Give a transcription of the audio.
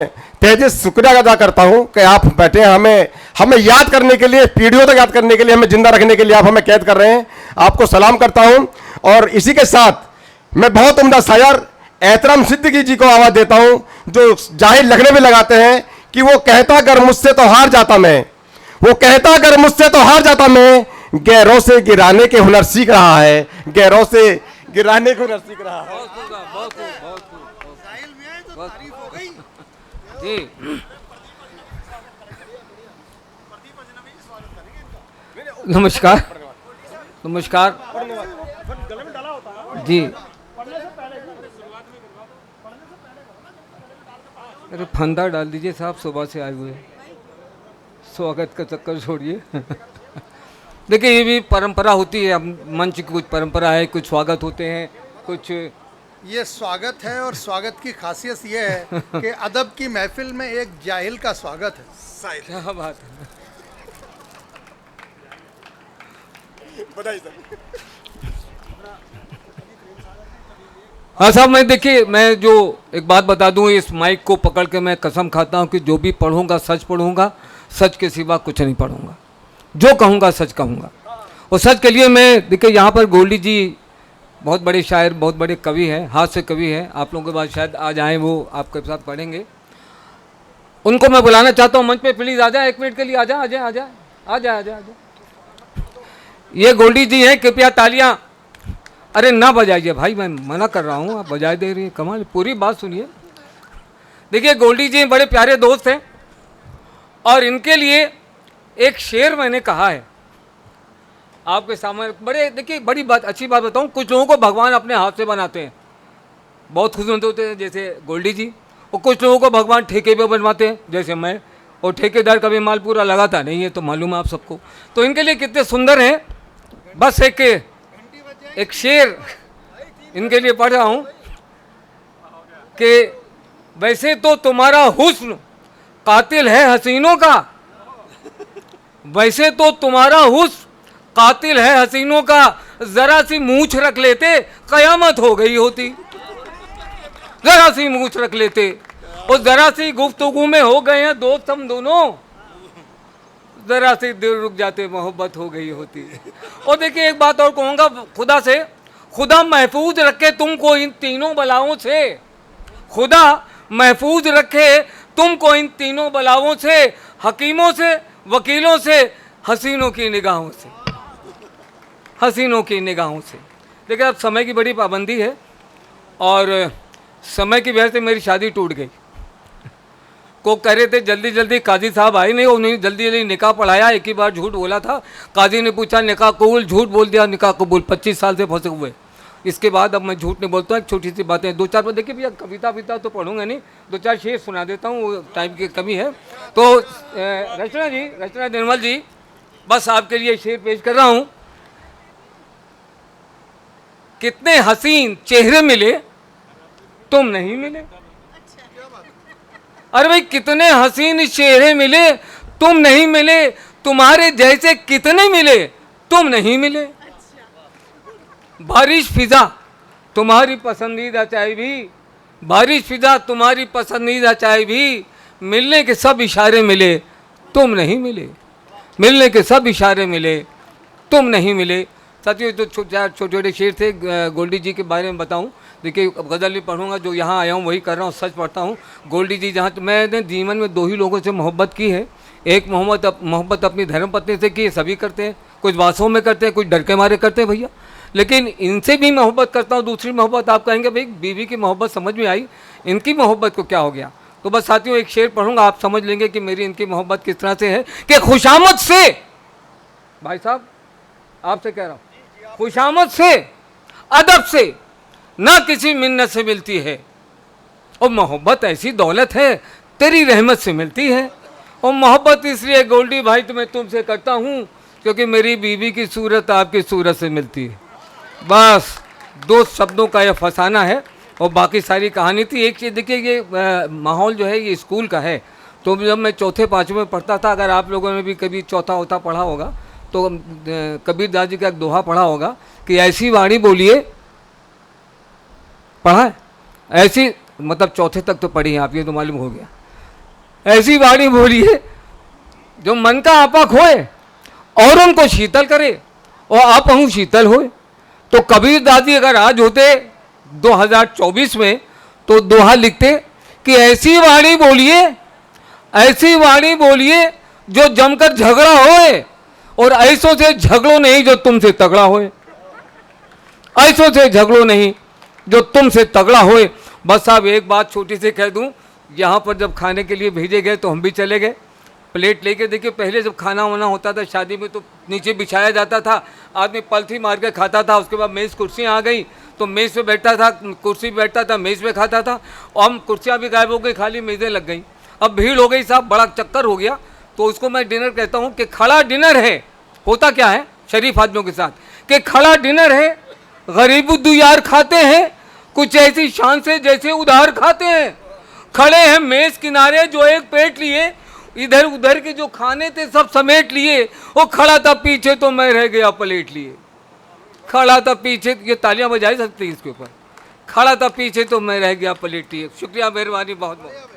तहे दिल शुक्रिया अदा करता हूं कि आप बैठे हैं, हमें याद करने के लिए, पीढ़ियों तक याद करने के लिए, हमें जिंदा रखने के लिए आप हमें कैद कर रहे हैं। आपको सलाम करता हूं। और इसी के साथ मैं बहुत उम्दा शायर एहतराम सिद्दीकी जी को आवाज देता हूं, जो जाहिर लगने में लगाते हैं कि वो कहता अगर मुझसे तो हार जाता मैं, वो कहता अगर मुझसे तो हार जाता मैं, गैरों से गिराने के हुनर सीख रहा है, गैरों से गिराने के हुनर सीख रहा है। जी नमस्कार नमस्कार जी। अरे फंदा डाल दीजिए साहब, सुबह से आए हुए, स्वागत का चक्कर छोड़िए। देखिए ये भी परंपरा होती है, मंच की कुछ परंपरा है, कुछ स्वागत होते हैं, कुछ ये स्वागत है। और स्वागत की खासियत ये है कि अदब की महफिल में एक जाहिल का स्वागत है। क्या बात है। हाँ साहब, मैं देखिए, मैं जो एक बात बता दूं, इस माइक को पकड़ के मैं कसम खाता हूं कि जो भी पढ़ूंगा सच पढ़ूंगा, सच के सिवा कुछ नहीं पढ़ूंगा, जो कहूंगा सच कहूंगा। और सच के लिए मैं देखिए, यहाँ पर गोल्डी जी बहुत बड़े शायर, बहुत बड़े कवि हैं, हास्य कवि हैं, आप लोगों के बाद शायद आज आए, वो आपके साथ पढ़ेंगे। उनको मैं बुलाना चाहता हूँ मंच पे, प्लीज़ आ जाए, 1 मिनट के लिए आ जाए, आ जाए, आ जाए, आ जाए, आ जाए। ये गोल्डी जी हैं, कृपया तालियां। अरे ना बजाइए भाई, मैं मना कर रहा हूँ, आप बजाए दे रही हैं, कमाल। पूरी बात सुनिए। देखिए गोल्डी जी बड़े प्यारे दोस्त हैं, और इनके लिए एक शेर मैंने कहा है आपके सामने। बड़े देखिए, बड़ी बात, अच्छी बात बताऊं, कुछ लोगों को भगवान अपने हाथ से बनाते हैं, बहुत खुशनुमा होते हैं, जैसे गोल्डी जी। और कुछ लोगों को भगवान ठेके पे बनवाते हैं, जैसे मैं। और ठेकेदार कभी माल पूरा लगाता नहीं है, तो मालूम है आप सबको। तो इनके लिए कितने सुंदर हैं। बस एक शेर इनके लिए पढ़ रहा हूँ कि वैसे तो तुम्हारा हुस्न कातिल है हसीनों का, वैसे तो तुम्हारा हुस्न कातिल है हसीनों का, जरा सी मूछ रख लेते कयामत हो गई होती। जरा सी मूछ रख लेते, और जरा सी गुफ्तगू में हो गए हैं दोस्त हम दोनों, जरा सी दिल रुक जाते मोहब्बत हो गई होती। और देखिए एक बात और कहूँगा खुदा से, खुदा महफूज रखे तुमको इन तीनों बलाओं से, खुदा महफूज रखे तुमको इन तीनों बलाओं से, हकीमों से, वकीलों से, हसीनों की निगाहों से, हसीनों की निगाहों से। देखिए अब समय की बड़ी पाबंदी है, और समय की वजह से मेरी शादी टूट गई। को कह रहे थे जल्दी जल्दी, काजी साहब आए नहीं, उन्होंने जल्दी जल्दी निकाह पढ़ाया। एक ही बार झूठ बोला था, काजी ने पूछा निकाह कबूल, झूठ बोल दिया, निकाह कबूल। 25 साल से फंसे हुए। इसके बाद अब मैं झूठ नहीं बोलता। एक छोटी सी बातें, 2-4 बार, देखिए भैया कविता विता तो पढ़ूंगा नहीं, 2-4 शेर सुना देता हूँ, टाइम की कमी है। तो रचना जी, रचना निर्मल जी, बस आपके लिए शेर पेश कर रहा हूँ। कितने हसीन चेहरे मिले तुम नहीं मिले। अरे भाई कितने हसीन चेहरे मिले तुम नहीं मिले, तुम्हारे जैसे कितने मिले तुम नहीं मिले। बारिश फिजा तुम्हारी पसंदीदा चाय भी, बारिश फिजा तुम्हारी पसंदीदा चाय भी, मिलने के सब इशारे मिले तुम नहीं मिले, मिलने के सब इशारे मिले तुम नहीं मिले। साथियों तो छोटे छोटे शेर थे। गोल्डी जी के बारे में बताऊं, देखिए गज़ल भी पढ़ूंगा, जो यहाँ आया हूँ वही कर रहा हूँ, सच पढ़ता हूँ। गोल्डी जी जहाँ, मैंने जीवन में 2 ही लोगों से मोहब्बत की है। एक मोहब्बत अपनी धर्मपत्नी से की, सभी करते हैं, कुछ वास्तव में करते हैं, कुछ डर के मारे करते हैं भैया, लेकिन इनसे भी मोहब्बत करता हूँ। दूसरी मोहब्बत आप कहेंगे भाई बीवी की मोहब्बत समझ में आई, इनकी मोहब्बत को क्या हो गया। तो बस साथियों एक शेर पढ़ूंगा, आप समझ लेंगे कि मेरी इनकी मोहब्बत किस तरह से है। कि खुशामद से, भाई साहब आपसे कह रहा हूँ, खुशामद से, अदब से, ना किसी मिन्नत से मिलती है। और मोहब्बत ऐसी दौलत है तेरी रहमत से मिलती है। और मोहब्बत इसलिए गोल्डी भाई तो मैं तुमसे करता हूँ क्योंकि मेरी बीवी की सूरत आपकी सूरत से मिलती है। बस 2 शब्दों का यह फसाना है, और बाकी सारी कहानी थी। एक चीज़ देखिए, ये माहौल जो है ये स्कूल का है। तो जब मैं 4-5 में पढ़ता था, अगर आप लोगों ने भी कभी चौथा पढ़ा होगा तो कबीरदास जी का एक दोहा पढ़ा होगा कि ऐसी वाणी बोलिए, पढ़ा है ऐसी, मतलब 4थे तक तो पढ़ी है आप, ये तो मालूम हो गया। ऐसी वाणी बोलिए जो मन का आपा खोए और उनको शीतल करे और आप हूँ शीतल होए। तो कबीर दादी अगर आज होते 2024 में तो दोहा लिखते कि ऐसी वाणी बोलिए जो जमकर झगड़ा होए और ऐसों से झगड़ो नहीं जो तुमसे तगड़ा होए, ऐसों से झगड़ो नहीं जो तुमसे तगड़ा होए। बस साहब एक बात छोटी सी कह दूं, यहाँ पर जब खाने के लिए भेजे गए तो हम भी चले गए प्लेट लेके। देखिए पहले जब खाना वाना होता था शादी में तो नीचे बिछाया जाता था, आदमी पलथी मार के खाता था। उसके बाद मेज़ कुर्सियाँ आ गई तो मेज़ पे बैठता था, कुर्सी पे बैठता था, मेज़ पे खाता था। और हम कुर्सियाँ भी गायब हो गई, खाली मेज़ें लग गई। अब भीड़ हो गई साहब, बड़ा चक्कर हो गया। तो उसको मैं डिनर कहता हूँ कि खड़ा डिनर है। होता क्या है शरीफ आदमियों के साथ कि खड़ा डिनर है, गरीब दुयार खाते हैं कुछ ऐसी शान से जैसे उधार खाते हैं। खड़े हैं मेज किनारे जो एक पेट लिए, इधर उधर के जो खाने थे सब समेट लिए। वो खड़ा था पीछे तो मैं रह गया प्लेट लिए। खड़ा था पीछे, ये तालियां बजाई सकती है इसके ऊपर। खड़ा था पीछे तो मैं रह गया प्लेट लिए। शुक्रिया, मेहरबानी बहुत बहुत।